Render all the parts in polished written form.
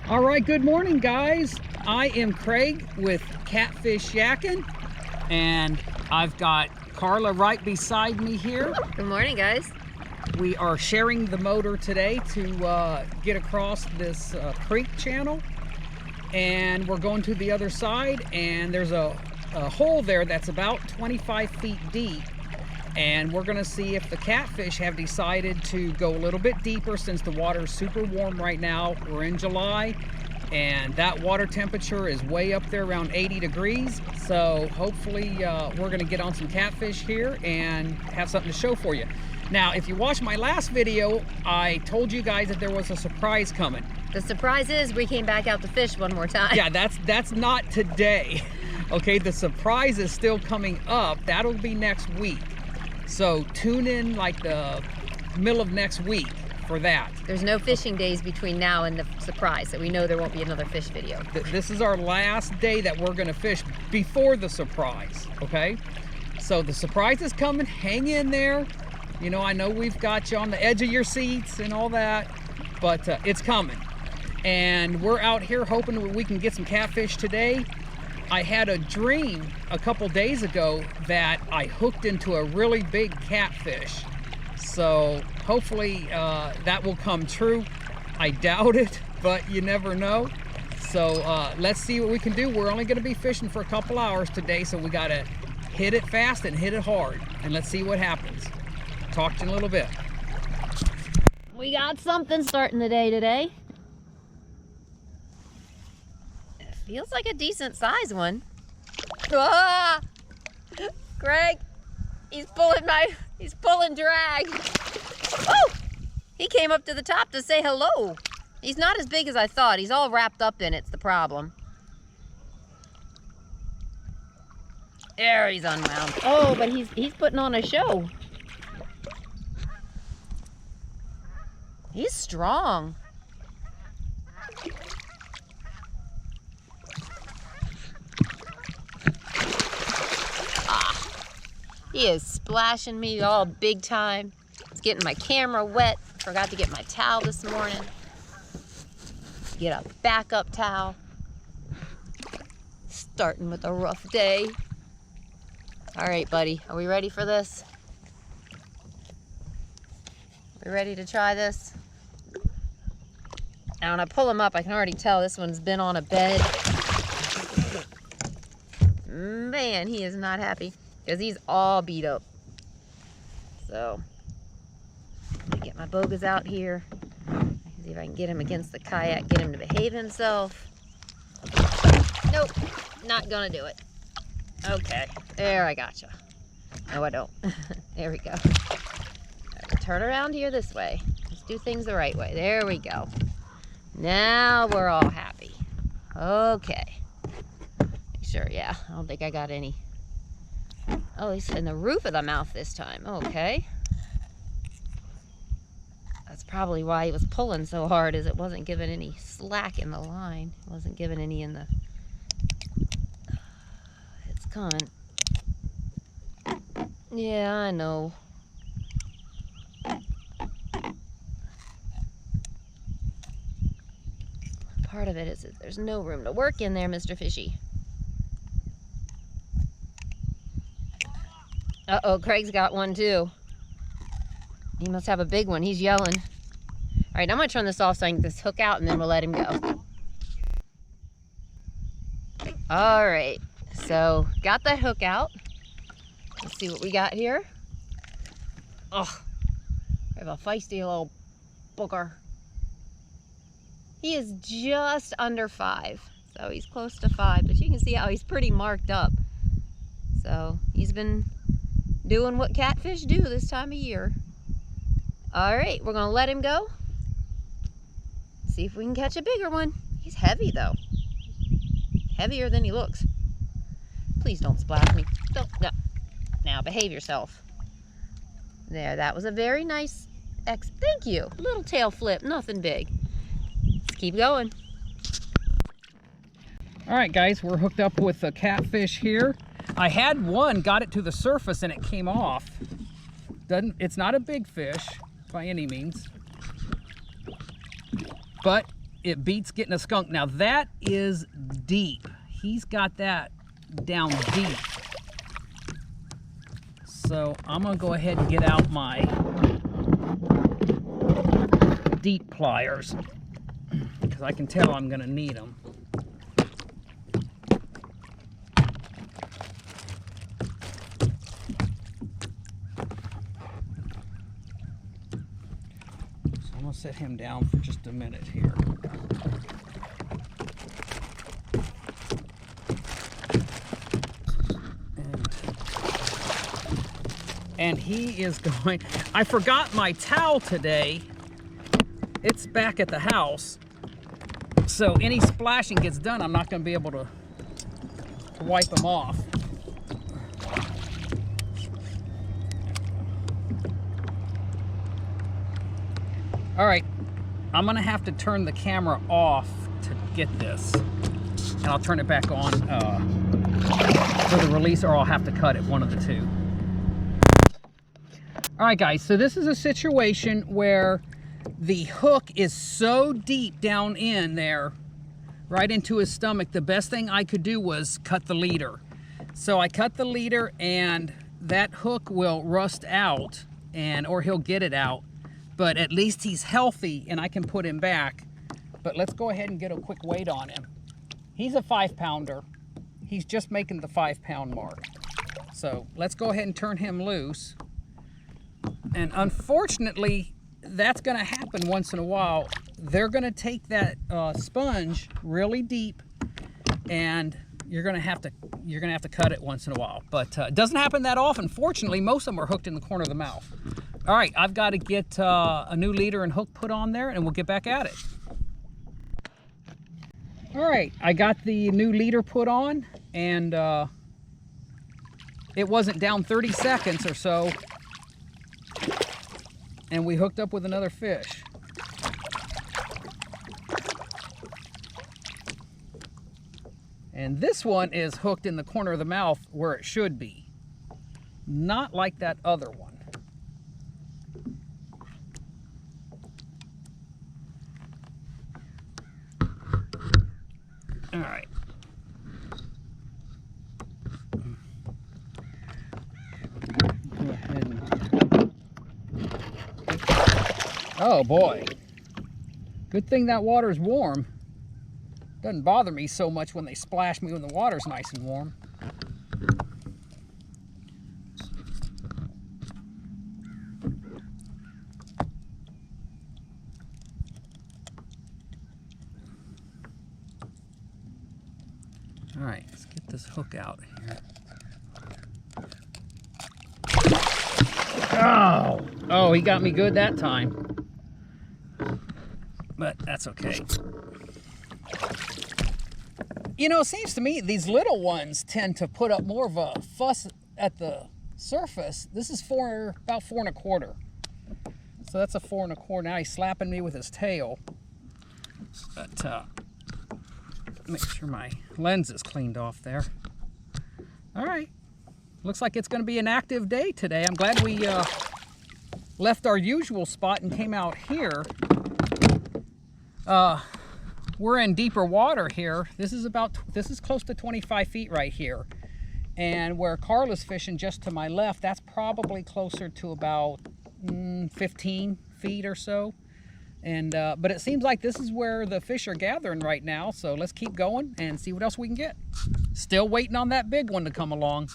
All right, good morning, guys. I am Craig with Catfish Yakkin', and I've got Carla right beside me here. Good morning, guys. We are sharing the motor today to get across this creek channel, and we're going to the other side, and there's a hole there that's about 25 feet deep, and we're going to see if the catfish have decided to go a little bit deeper since the water is super warm right now. We're in July, and that water temperature is way up there around 80 degrees. So hopefully we're going to get on some catfish here and have something to show for you. Now, if you watched my last video, I told you guys that there was a surprise coming. The surprise is we came back out to fish one more time. Yeah, that's not today. Okay, the surprise is still coming up. That'll be next week. So tune in like the middle of next week for that. There's no fishing days between now and the surprise, so we know there won't be another fish video. This is our last day that we're gonna fish before the surprise, okay? So the surprise is coming, hang in there. You know, I know we've got you on the edge of your seats and all that, but it's coming. And we're out here hoping we can get some catfish today. I had a dream a couple days ago that I hooked into a really big catfish. So hopefully that will come true. I doubt it, but you never know. So let's see what we can do. We're only gonna be fishing for a couple hours today, so we gotta hit it fast and hit it hard. And let's see what happens. Talk to you in a little bit. We got something starting the day today. Feels like a decent size one. Ah! Greg, he's pulling drag. Oh! He came up to the top to say hello. He's not as big as I thought. He's all wrapped up in it's the problem. There, he's unwound. Oh, but he's putting on a show. He's strong. He is splashing me all big time. It's getting my camera wet. Forgot to get my towel this morning. Get a backup towel. Starting with a rough day. All right, buddy, are we ready for this? We ready to try this? Now, when I pull him up, I can already tell this one's been on a bed. Man, he is not happy. Because he's all beat up. So, let me get my bogas out here. See if I can get him against the kayak, get him to behave himself. Nope, not gonna do it. Okay, there, I gotcha. No, I don't. There we go. Right, turn around here this way. Let's do things the right way. There we go. Now we're all happy. Okay. Sure, yeah, I don't think I got any. Oh, he's in the roof of the mouth this time. Okay. That's probably why he was pulling so hard, is it wasn't giving any slack in the line. It wasn't giving any in the... It's coming. Yeah, I know. Part of it is that there's no room to work in there, Mr. Fishy. Uh-oh, Craig's got one too. He must have a big one. He's yelling. All right, I'm gonna turn this off so I can get this hook out and then we'll let him go. All right, so got that hook out. Let's see what we got here. Oh, we have a feisty little booger. He is just under 5, so he's close to 5, but you can see how he's pretty marked up. So he's been doing what catfish do this time of year. All right, we're gonna let him go. See if we can catch a bigger one. He's heavy though. Heavier than he looks. Please don't splash me. Don't, no. Now behave yourself. There, that was a very nice thank you. Little tail flip, nothing big. Let's keep going. All right, guys, we're hooked up with a catfish here. I had one, got it to the surface and it came off. It's not a big fish by any means, but it beats getting a skunk. Now that is deep. He's got that down deep. So I'm gonna go ahead and get out my deep pliers because I can tell I'm gonna need them. So I'm gonna set him down for just a minute here. And he is going, I forgot my towel today. It's back at the house. So any splashing gets done, I'm not gonna be able to wipe them off. All right, I'm gonna have to turn the camera off to get this. And I'll turn it back on for the release, or I'll have to cut it, one of the two. All right, guys, so this is a situation where the hook is so deep down in there, right into his stomach, the best thing I could do was cut the leader. So I cut the leader, and that hook will rust out, or he'll get it out. But at least he's healthy, and I can put him back. But let's go ahead and get a quick weight on him. He's a 5-pounder. He's just making the 5-pound mark. So let's go ahead and turn him loose. And unfortunately, that's going to happen once in a while. They're going to take that sponge really deep, and you're going to have to cut it once in a while. But it doesn't happen that often. Fortunately, most of them are hooked in the corner of the mouth. All right, I've got to get a new leader and hook put on there, and we'll get back at it. All right, I got the new leader put on, and it wasn't down 30 seconds or so, and we hooked up with another fish. And this one is hooked in the corner of the mouth where it should be, not like that other one. All right. Go ahead and... Oh boy. Good thing that water's warm. Doesn't bother me so much when they splash me when the water's nice and warm. All right, let's get this hook out here. Oh, he got me good that time. But that's okay. You know, it seems to me these little ones tend to put up more of a fuss at the surface. This is about 4 1/4. So that's a 4 1/4. Now he's slapping me with his tail. But make sure my lens is cleaned off there. All right. Looks like it's going to be an active day today. I'm glad we left our usual spot and came out here. We're in deeper water here. This is close to 25 feet right here. And where Carla's fishing just to my left, that's probably closer to about 15 feet or so. And but it seems like this is where the fish are gathering right now. So let's keep going and see what else we can get. Still waiting on that big one to come along.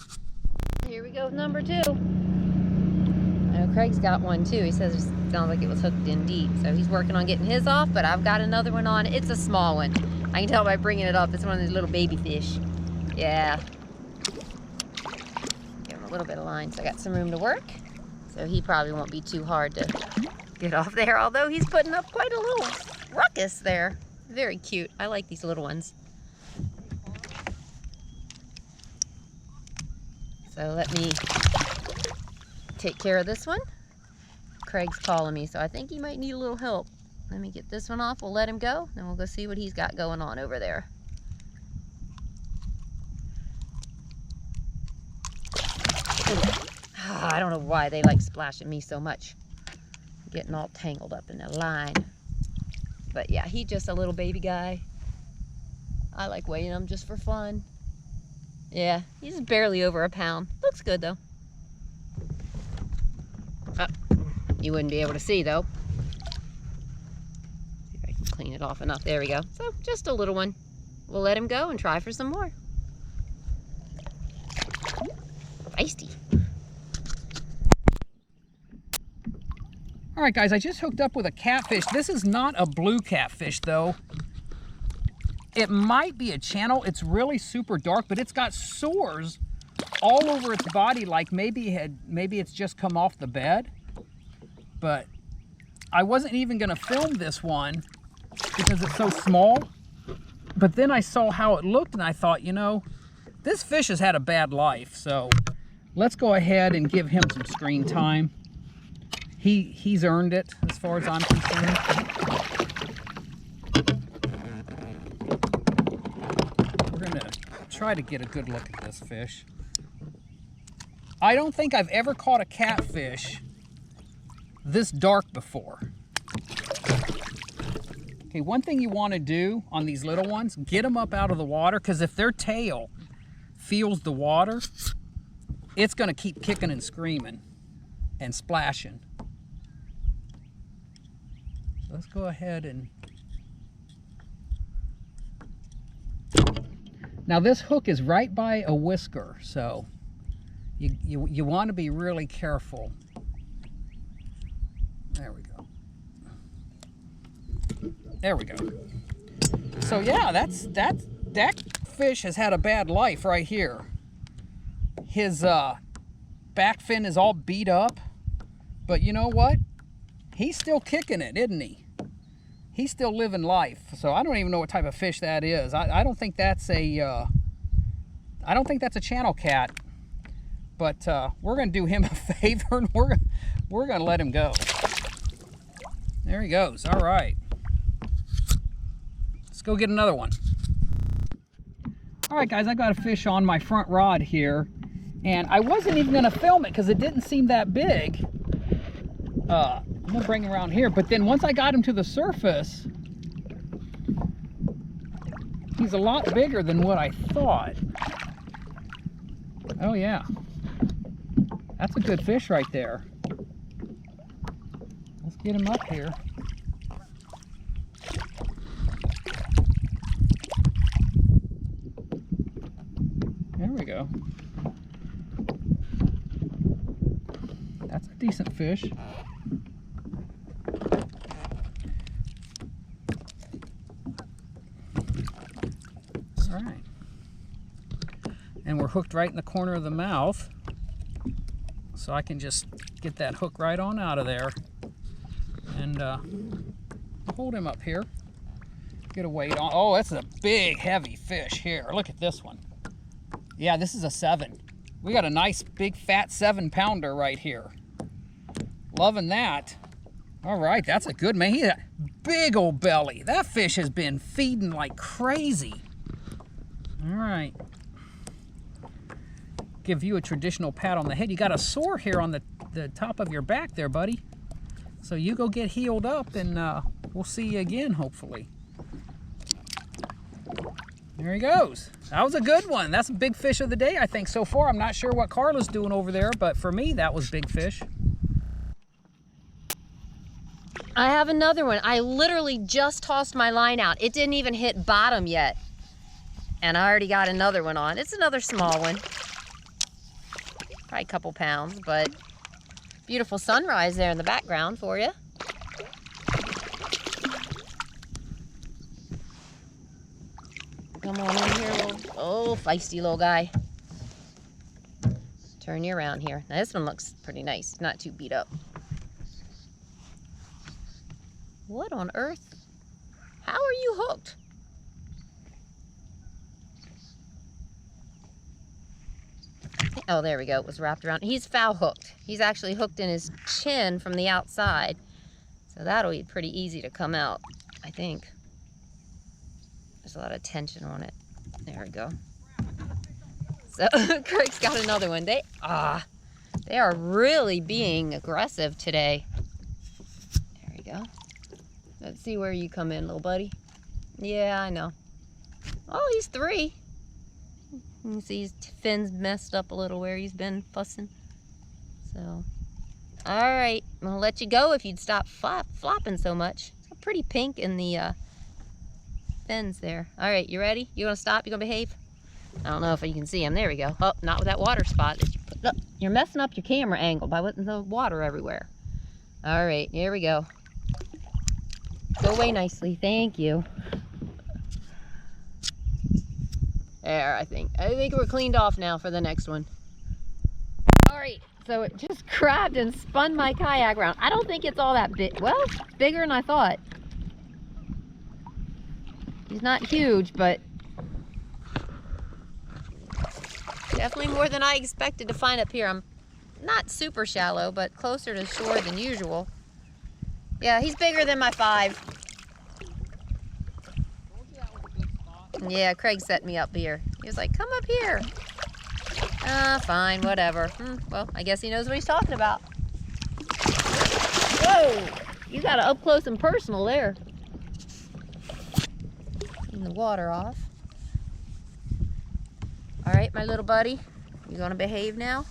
Here we go with number 2. I know Craig's got one too. He says it sounds like it was hooked in deep. So he's working on getting his off, but I've got another one on. It's a small one. I can tell by bringing it up. It's one of these little baby fish. Yeah. Give him a little bit of line so I got some room to work. So he probably won't be too hard to get off there, although he's putting up quite a little ruckus there. Very cute. I like these little ones. So let me take care of this one. Craig's calling me, so I think he might need a little help. Let me get this one off. We'll let him go, then we'll go see what he's got going on over there. I don't know why they like splashing me so much. Getting all tangled up in the line. But yeah, he's just a little baby guy. I like weighing him just for fun. Yeah, he's barely over a pound. Looks good though. You wouldn't be able to see though. See if I can clean it off enough. There we go. So just a little one. We'll let him go and try for some more. Feisty. All right, guys, I just hooked up with a catfish. This is not a blue catfish, though. It might be a channel. It's really super dark, but it's got sores all over its body, like maybe it's just come off the bed. But I wasn't even going to film this one because it's so small. But then I saw how it looked, and I thought, you know, this fish has had a bad life. So let's go ahead and give him some screen time. He's earned it, as far as I'm concerned. We're gonna try to get a good look at this fish. I don't think I've ever caught a catfish this dark before. Okay, one thing you want to do on these little ones, get them up out of the water, because if their tail feels the water, it's gonna keep kicking and screaming and splashing. Let's go ahead and... Now this hook is right by a whisker, so you want to be really careful. There we go. There we go. So yeah, that fish has had a bad life right here. His back fin is all beat up, but you know what? He's still kicking it, isn't he? He's still living life. So I don't even know what type of fish that is. I don't think that's a channel cat. But we're gonna do him a favor, and we're gonna let him go. There he goes. All right. Let's go get another one. All right, guys, I got a fish on my front rod here, and I wasn't even gonna film it because it didn't seem that big. I'm gonna bring him around here, but then once I got him to the surface, he's a lot bigger than what I thought. Oh yeah, that's a good fish right there. Let's get him up here. There we go. That's a decent fish. Alright. And we're hooked right in the corner of the mouth. So I can just get that hook right on out of there. And hold him up here. Get a weight on. Oh, that's a big, heavy fish here. Look at this one. Yeah, this is a 7. We got a nice, big, fat 7-pounder right here. Loving that. All right, that's a good man. He had a big old belly. That fish has been feeding like crazy. All right. Give you a traditional pat on the head. You got a sore here on the top of your back there, buddy. So you go get healed up, and we'll see you again, hopefully. There he goes. That was a good one. That's a big fish of the day, I think, so far. I'm not sure what Carla's doing over there, but for me, that was big fish. I have another one. I literally just tossed my line out. It didn't even hit bottom yet. And I already got another one on. It's another small one. Probably a couple pounds, but beautiful sunrise there in the background for you. Come on in here, oh, feisty little guy. Turn you around here. Now this one looks pretty nice, not too beat up. What on earth? How are you hooked? Oh, there we go. It was wrapped around. He's foul hooked. He's actually hooked in his chin from the outside. So that'll be pretty easy to come out, I think. There's a lot of tension on it. There we go. So Craig's got another one. They are really being aggressive today. There we go. Let's see where you come in, little buddy. Yeah, I know. Oh, he's 3. You can see his fins messed up a little where he's been fussing. So, all right, I'm gonna let you go if you'd stop flopping so much. It's pretty pink in the fins there. All right, you ready? You gonna stop? You gonna behave? I don't know if you can see him. There we go. Oh, not with that water spot that you put up. You're messing up your camera angle by putting the water everywhere. All right, here we go. Go away nicely. Thank you. There, I think we're cleaned off now for the next one. All right, so it just grabbed and spun my kayak around. I don't think it's all that big. Well, it's bigger than I thought. He's not huge, but definitely more than I expected to find up here. I'm not super shallow, but closer to shore than usual. Yeah, he's bigger than my 5. Yeah, Craig set me up here. He was like, come up here. Fine, whatever. Well, I guess he knows what he's talking about. Whoa! You got it up close and personal there. Clean the water off. All right, my little buddy. You gonna behave now?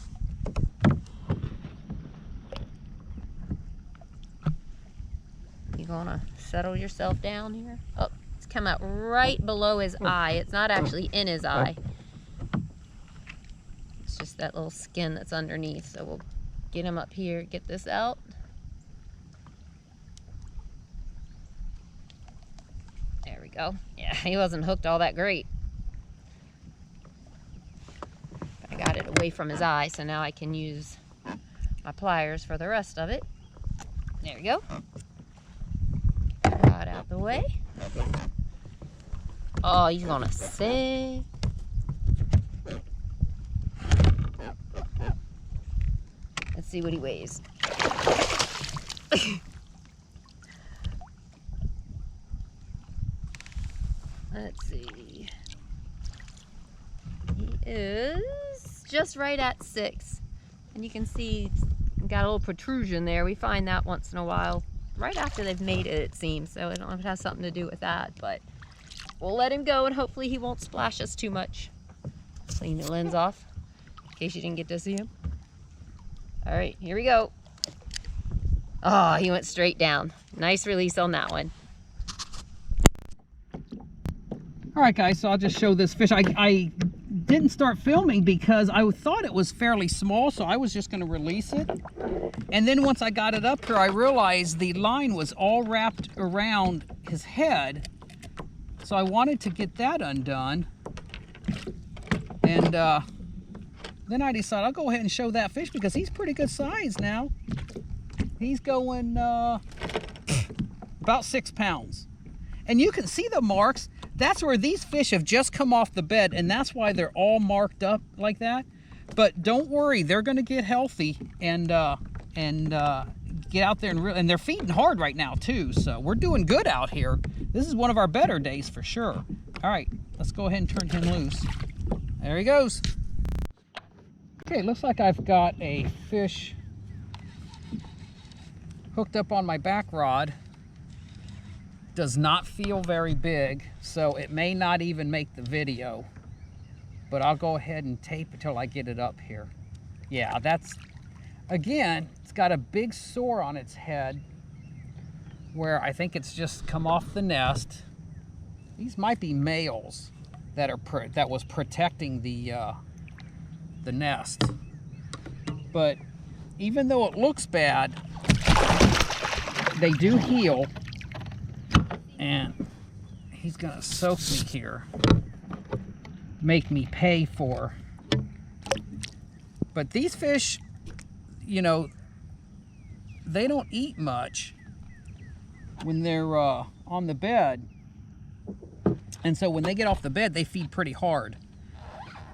You gonna settle yourself down here? Oh, it's come out right below his eye. It's not actually in his eye. It's just that little skin that's underneath. So we'll get him up here, get this out. There we go. Yeah, he wasn't hooked all that great. I got it away from his eye, so now I can use my pliers for the rest of it. There we go. Rod out the way. Oh, he's gonna sink. Let's see what he weighs. Let's see. He is just right at 6. And you can see he's got a little protrusion there. We find that once in a while. Right after they've made it, it seems. So I don't know if it has something to do with that, but we'll let him go and hopefully he won't splash us too much. Clean the lens off in case you didn't get to see him. All right, here we go. Oh, he went straight down. Nice release on that one. All right, guys, so I'll just show this fish. I didn't start filming because I thought it was fairly small, so I was just going to release it. And then once I got it up here, I realized the line was all wrapped around his head. So I wanted to get that undone. And then I decided I'll go ahead and show that fish because he's pretty good size now. He's going about 6 pounds. And you can see the marks. That's where these fish have just come off the bed, and that's why they're all marked up like that. But don't worry, they're going to get healthy and get out there and they're feeding hard right now too. So we're doing good out here. This is one of our better days for sure. All right, let's go ahead and turn him loose. There he goes. Okay, looks like I've got a fish hooked up on my back rod. Does not feel very big, so it may not even make the video, but I'll go ahead and tape until I get it up here. Yeah, that's, again, it's got a big sore on its head where I think it's just come off the nest. These might be males that was protecting the nest, but even though it looks bad, they do heal. And he's gonna soak me here, make me pay for. But these fish, you know, they don't eat much when they're on the bed. And so when they get off the bed, they feed pretty hard.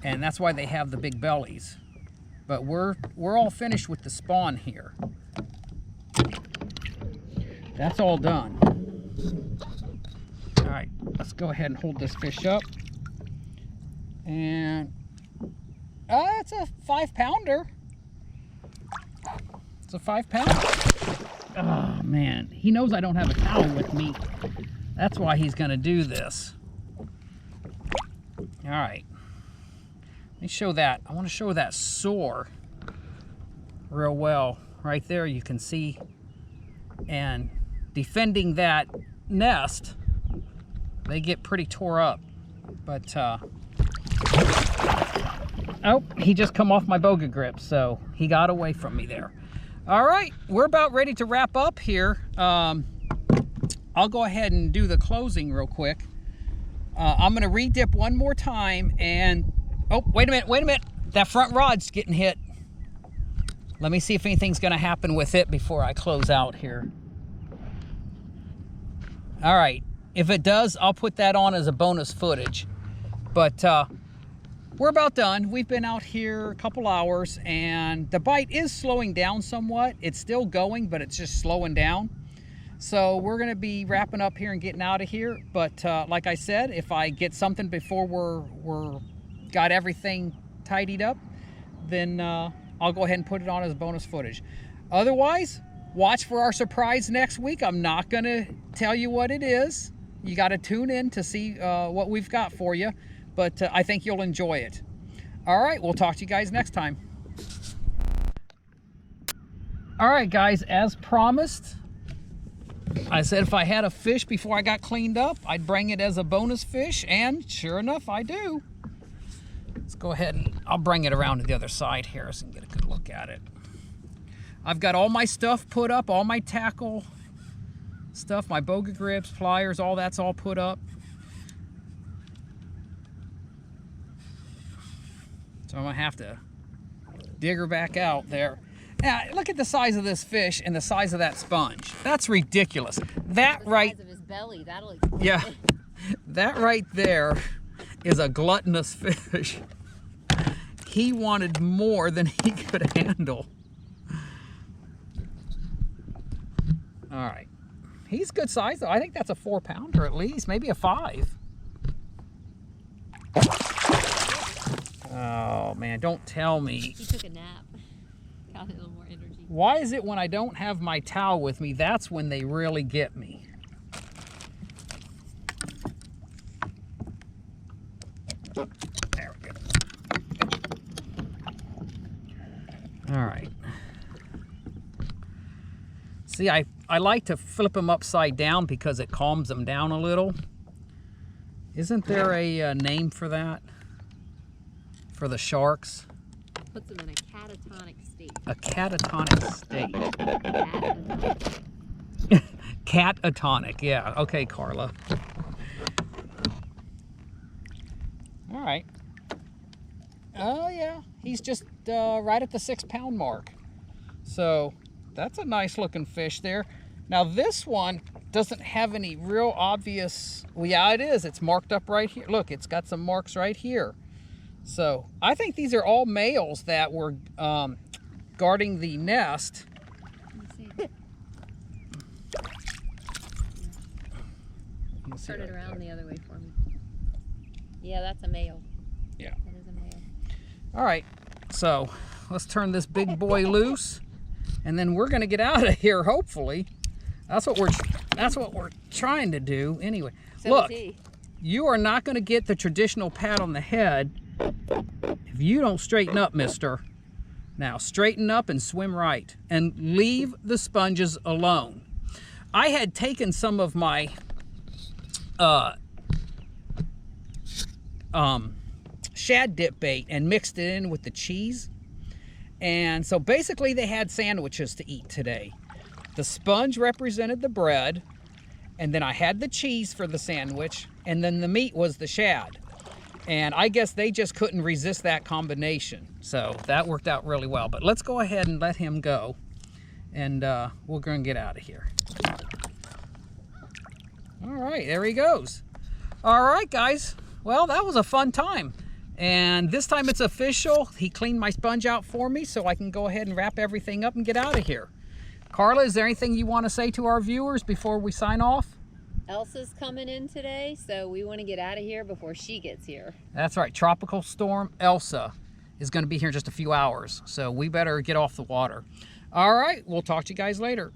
And that's why they have the big bellies. But we're all finished with the spawn here. That's all done. All right, let's go ahead and hold this fish up. And it's a 5 pounder. It's a 5 pounder. Oh man, he knows I don't have a towel with me. That's why he's gonna do this. All right, let me show that. I want to show that sore real well. Right there, you can see. And defending that nest, they get pretty tore up. But oh, he just come off my boga grip, so he got away from me there. All right, we're about ready to wrap up here. I'll go ahead and do the closing real quick. I'm gonna re-dip one more time and, oh, wait a minute. That front rod's getting hit. Let me see if anything's gonna happen with it before I close out here. All right, if it does, I'll put that on as a bonus footage. But we're about done. We've been out here a couple hours and the bite is slowing down somewhat. It's still going, but it's just slowing down. So we're gonna be wrapping up here and getting out of here. But like I said, if I get something before we're got everything tidied up, then I'll go ahead and put it on as bonus footage. Otherwise, watch for our surprise next week. I'm not gonna tell you what it is. You gotta tune in to see what we've got for you, but I think you'll enjoy it. All right, we'll talk to you guys next time. All right, guys, as promised, I said if I had a fish before I got cleaned up, I'd bring it as a bonus fish, and sure enough, I do. Let's go ahead and I'll bring it around to the other side here so you can get a good look at it. I've got all my stuff put up, all my tackle stuff, my boga grips, pliers, all that's all put up. So I'm gonna have to dig her back out there. Now, look at the size of this fish and the size of that sponge. That's ridiculous. That the right, size of his belly, that'll explain yeah, it. that right there is a gluttonous fish. He wanted more than he could handle. All right, he's good size though. I think that's a 4-pounder at least, maybe a 5. Oh man, don't tell me. He took a nap. Got a little more energy. Why is it when I don't have my towel with me, that's when they really get me? There we go. All right. See, I like to flip them upside down because it calms them down a little. Isn't there a name for that? For the sharks? Puts them in a catatonic state. A catatonic state. Catatonic, yeah. Okay, Carla. All right. Oh, yeah. He's just right at the 6-pound mark. So that's a nice looking fish there. Now this one doesn't have any real obvious, well, yeah, it is. It's marked up right here. Look, it's got some marks right here. So I think these are all males that were guarding the nest. Turn it around the other way for me. Yeah, that's a male. Yeah. That is a male. All right, so let's turn this big boy loose, and then we're gonna get out of here. Hopefully, that's what we're trying to do. Anyway, So look, is he. you are not gonna get the traditional pat on the head if you don't straighten up, mister. Now, straighten up and swim right, and leave the sponges alone. I had taken some of my shad dip bait and mixed it in with the cheese. And so basically they had sandwiches to eat today. The sponge represented the bread, and then I had the cheese for the sandwich, and then the meat was the shad. And I guess they just couldn't resist that combination. So that worked out really well. But let's go ahead and let him go. And we're going to get out of here. All right, there he goes. All right, guys. Well, that was a fun time. And this time it's official. He cleaned my sponge out for me so I can go ahead and wrap everything up and get out of here. Carla, is there anything you want to say to our viewers before we sign off? Elsa's coming in today, so we want to get out of here before she gets here. That's right. Tropical Storm Elsa is going to be here in just a few hours, so we better get off the water. All right, we'll talk to you guys later.